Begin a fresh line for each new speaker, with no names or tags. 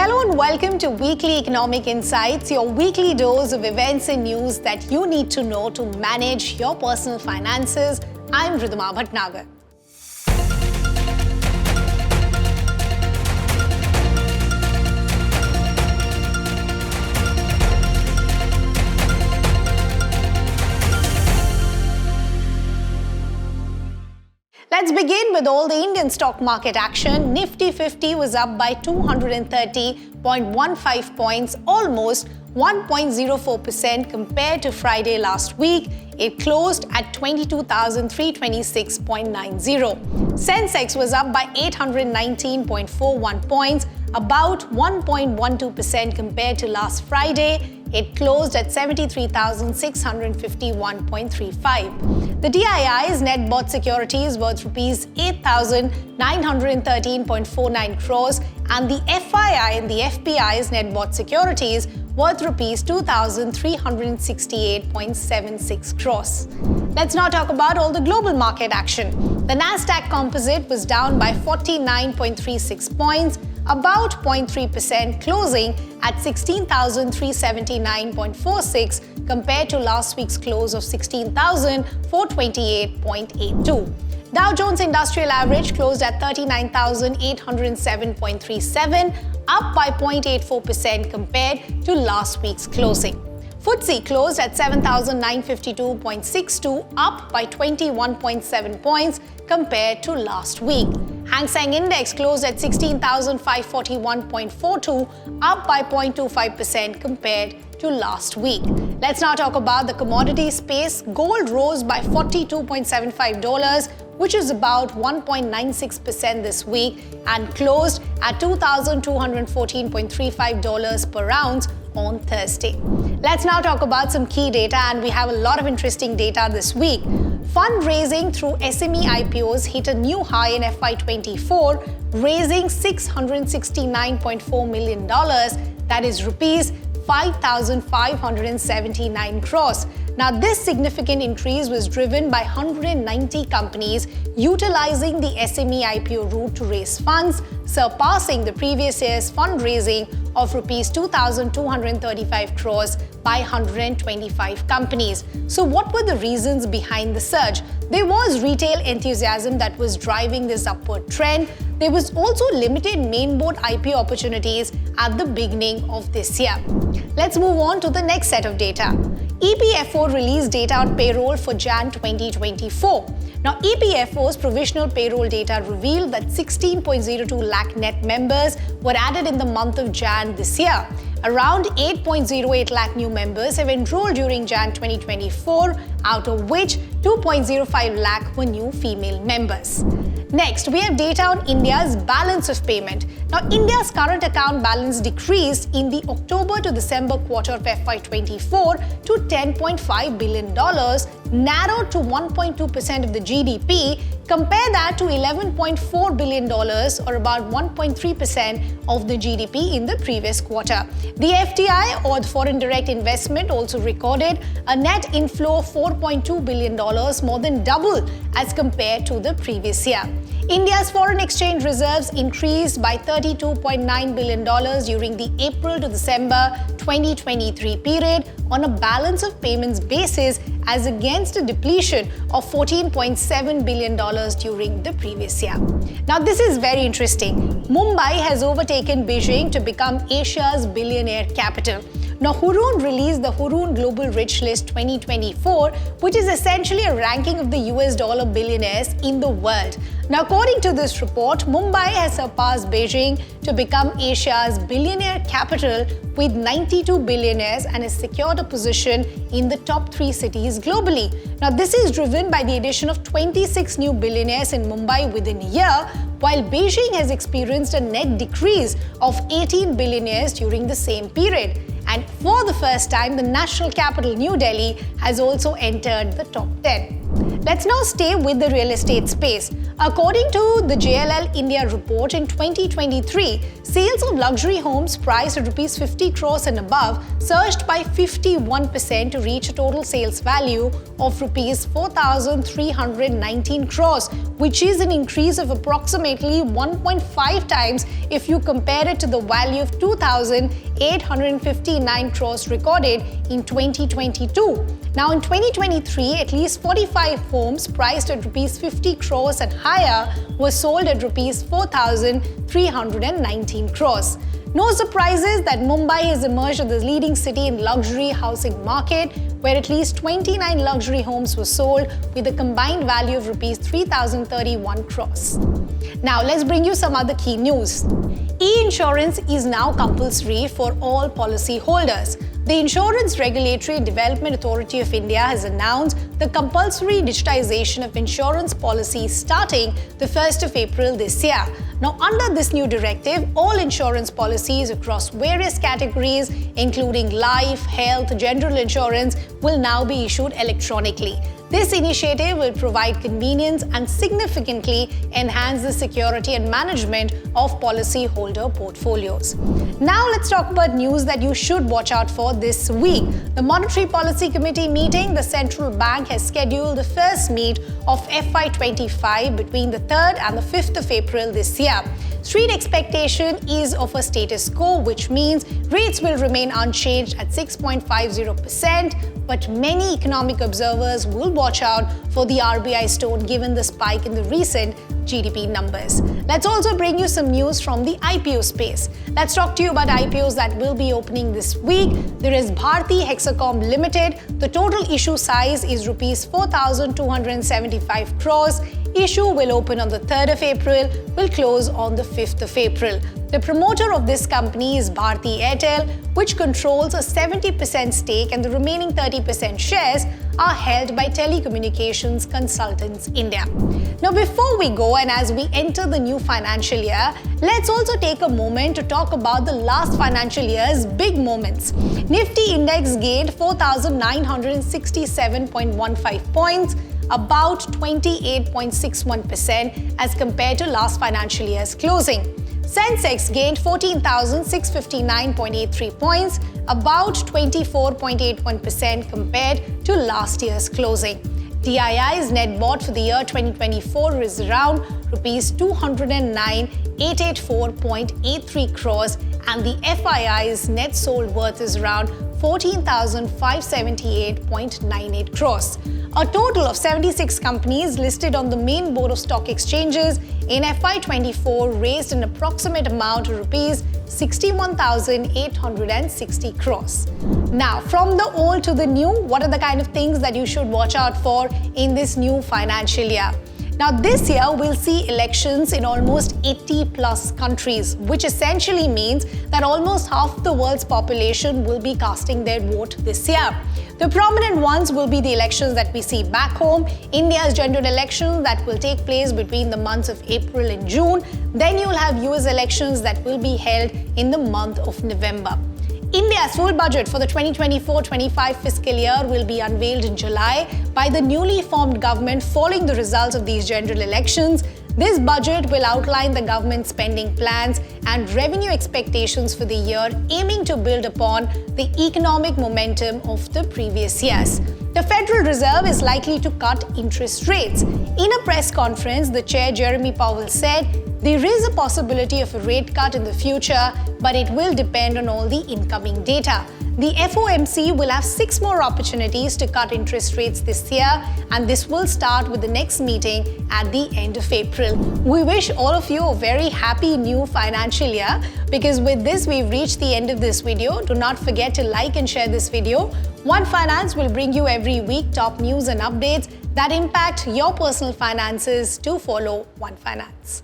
Hello and welcome to Weekly Economic Insights, your weekly dose of events and news that you need to know to manage your personal finances. I'm Ridhima Bhatnagar. Let's begin with all the Indian stock market action. Nifty 50 was up by 230.15 points, almost 1.04% compared to Friday last week. It closed at 22,326.90. Sensex was up by 819.41 points, about 1.12% compared to last Friday. It closed at 73,651.35. The DII's net bought securities worth rupees 8,913.49 crores and the FII and the FPI's net bought securities worth rupees 2,368.76 crores. Let's now talk about all the global market action. The Nasdaq Composite was down by 49.36 points, about 0.3%, closing at 16,379.46 compared to last week's close of 16,428.82. Dow Jones Industrial Average closed at 39,807.37, up by 0.84% compared to last week's closing. FTSE closed at 7,952.62, up by 21.7 points compared to last week. Hang Seng Index closed at 16,541.42, up by 0.25% compared to last week. Let's now talk about the commodity space. Gold rose by $42.75, which is about 1.96% this week, and closed at $2,214.35 per ounce on Thursday. Let's now talk about some key data, and we have a lot of interesting data this week. Fundraising through SME IPOs hit a new high in FY24, raising $669.4 million, that is rupees 5,579 crores. Now, this significant increase was driven by 190 companies utilizing the SME IPO route to raise funds, surpassing the previous year's fundraising of rupees 2,235 crores by 125 companies. So what were the reasons behind the surge? There was retail enthusiasm that was driving this upward trend. There was also limited mainboard IPO opportunities at the beginning of this year. Let's move on to the next set of data. EPFO released data on payroll for Jan 2024. Now, EPFO's provisional payroll data revealed that 16.02 lakh net members were added in the month of Jan this year. Around 8.08 lakh new members have enrolled during Jan 2024, out of which 2.05 lakh were new female members. Next, we have data on India's balance of payment. Now, India's current account balance decreased in the October to December quarter of FY24 to $10.5 billion, narrowed to 1.2% of the GDP. Compare that to $11.4 billion, or about 1.3% of the GDP in the previous quarter. The FDI, or the foreign direct investment, also recorded a net inflow of $4.2 billion, more than double as compared to the previous year. India's foreign exchange reserves increased by $32.9 billion during the April to December 2023 period on a balance of payments basis, as against a depletion of $14.7 billion during the previous year. Now, this is very interesting. Mumbai has overtaken Beijing to become Asia's billionaire capital. Now, Hurun released the Hurun Global Rich List 2024, which is essentially a ranking of the US dollar billionaires in the world. Now, according to this report, Mumbai has surpassed Beijing to become Asia's billionaire capital with 92 billionaires and has secured a position in the top 3 cities globally. Now, this is driven by the addition of 26 new billionaires in Mumbai within a year, while Beijing has experienced a net decrease of 18 billionaires during the same period. And for the first time, the national capital, New Delhi, has also entered the top 10. Let's now stay with the real estate space. According to the JLL India Report, in 2023, sales of luxury homes priced at rupees 50 crores and above surged by 51% to reach a total sales value of rupees 4,319 crores, which is an increase of approximately 1.5 times if you compare it to the value of 2,859 crores recorded in 2022. Now in 2023, at least 45 homes priced at rupees 50 crores and higher were sold at rupees 4,319 crores. No surprises that Mumbai has emerged as the leading city in luxury housing market, where at least 29 luxury homes were sold with a combined value of rupees 3,031 crores. Now let's bring you some other key news. E-insurance is now compulsory for all policyholders. The Insurance Regulatory and Development Authority of India has announced the compulsory digitisation of insurance policies starting the 1st of April this year. Now, under this new directive, all insurance policies across various categories, including life, health, general insurance, will now be issued electronically. This initiative will provide convenience and significantly enhance the security and management of policyholder portfolios. Now let's talk about news that you should watch out for this week. The Monetary Policy Committee meeting, the central bank has scheduled the first meet of FY25 between the 3rd and the 5th of April this year. Street expectation is of a status quo, which means rates will remain unchanged at 6.50%, but many economic observers will watch out for the RBI's tone given the spike in the recent GDP numbers. Let's also bring you some news from the IPO space. Let's talk to you about IPOs that will be opening this week. There is Bharti Hexacom Limited. The total issue size is rupees 4,275 crores. Issue will open on the 3rd of April, will close on the 5th of April. The promoter of this company is Bharti Airtel, which controls a 70% stake, and the remaining 30% shares are held by Telecommunications Consultants India. Now, before we go and as we enter the new financial year, let's also take a moment to talk about the last financial year's big moments. Nifty index gained 4,967.15 points, about 28.61% as compared to last financial year's closing. Sensex gained 14,659.83 points, about 24.81% compared to last year's closing. DII's net bought for the year 2024 is around rupees 209,884.83 crores, and the FII's net sold worth is around 14,578.98 crores. A total of 76 companies listed on the main board of stock exchanges in FY24 raised an approximate amount of rupees 61,860 crores. Now, from the old to the new, what are the kind of things that you should watch out for in this new financial year? Now, this year we'll see elections in almost 80 plus countries, which essentially means that almost half the world's population will be casting their vote this year. The prominent ones will be the elections that we see back home, India's general elections that will take place between the months of April and June. Then you'll have US elections that will be held in the month of November. India's full budget for the 2024-25 fiscal year will be unveiled in July by the newly formed government following the results of these general elections. This budget will outline the government's spending plans and revenue expectations for the year, aiming to build upon the economic momentum of the previous years. The Federal Reserve is likely to cut interest rates. In a press conference, the chair Jeremy Powell said, "There is a possibility of a rate cut in the future, but it will depend on all the incoming data." The FOMC will have 6 more opportunities to cut interest rates this year, and this will start with the next meeting at the end of April. We wish all of you a very happy new financial year, because with this we've reached the end of this video. Do not forget to like and share this video. One Finance will bring you every week top news and updates that impact your personal finances. To follow One Finance.